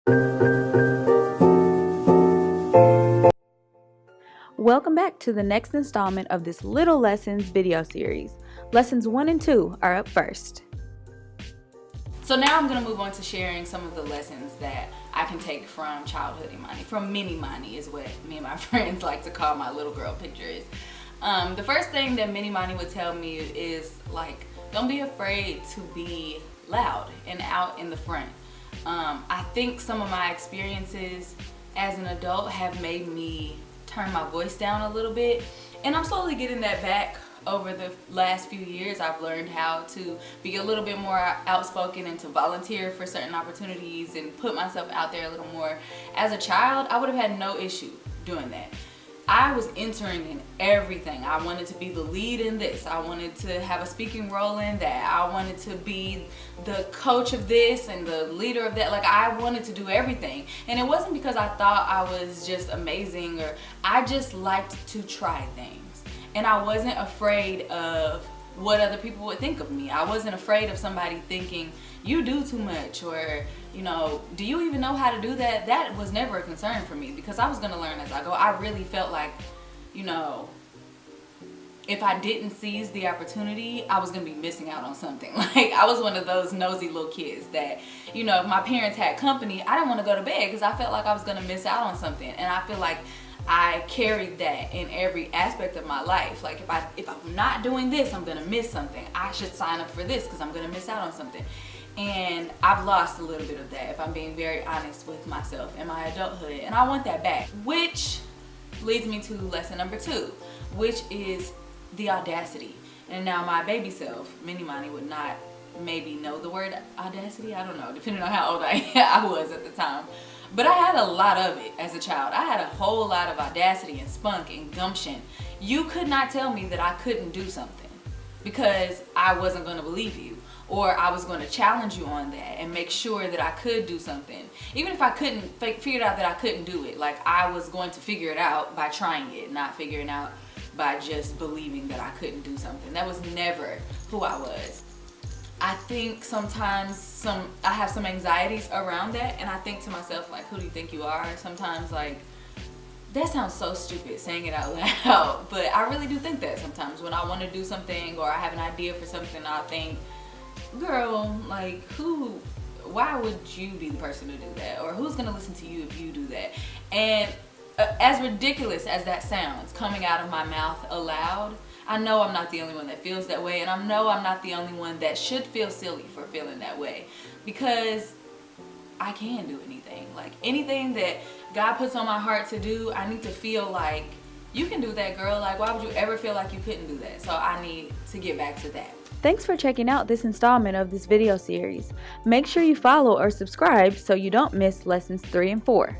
Welcome back to the next installment of this Little Lessons video series. Lessons 1 and 2 are up first. So now I'm going to move on to sharing some of the lessons that I can take from childhood Imani, from mini Imani is what me and my friends like to call my little girl pictures. The first thing that mini Imani would tell me is, like, don't be afraid to be loud and out in the front. I think some of my experiences as an adult have made me turn my voice down a little bit, and I'm slowly getting that back. Over the last few years, I've learned how to be a little bit more outspoken and to volunteer for certain opportunities and put myself out there a little more. As a child, I would have had no issue doing that. I was entering in everything. I wanted to be the lead in this. I wanted to have a speaking role in that. I wanted to be the coach of this and the leader of that. Like, I wanted to do everything. And it wasn't because I thought I was just amazing, or I just liked to try things. And I wasn't afraid of what other people would think of me. I wasn't afraid of somebody thinking, you do too much, or, you know, do you even know how to do that? That was never a concern for me, because I was gonna learn as I go. I really felt like, you know, if I didn't seize the opportunity, I was gonna be missing out on something. Like, I was one of those nosy little kids that, you know, if my parents had company, I didn't want to go to bed because I felt like I was gonna miss out on something. And I feel like I carried that in every aspect of my life. Like, if I'm not doing this, I'm gonna miss something. I should sign up for this because I'm gonna miss out on something. And I've lost a little bit of that, if I'm being very honest with myself in my adulthood, and I want that back. Which leads me to lesson number 2, which is the audacity. And now my baby self, mini Imani, would not maybe know the word audacity. I don't know, depending on how old I was at the time. But I had a lot of it as a child. I had a whole lot of audacity and spunk and gumption. You could not tell me that I couldn't do something, because I wasn't going to believe you, or I was going to challenge you on that and make sure that I could do something. Even if I couldn't figure out that I couldn't do it, like, I was going to figure it out by trying it, not figuring out by just believing that I couldn't do something. That was never who I was. I think sometimes I have some anxieties around that, and I think to myself, like, who do you think you are? Sometimes, like, that sounds so stupid saying it out loud, but I really do think that sometimes when I want to do something or I have an idea for something, I'll think, girl, like, why would you be the person to do that? Or who's gonna listen to you if you do that? And as ridiculous as that sounds coming out of my mouth aloud, I know I'm not the only one that feels that way, and I know I'm not the only one that should feel silly for feeling that way, because I can do anything. Like, anything that God puts on my heart to do, I need to feel like, you can do that, girl. Like, why would you ever feel like you couldn't do that? So I need to get back to that. Thanks for checking out this installment of this video series. Make sure you follow or subscribe so you don't miss lessons 3 and 4.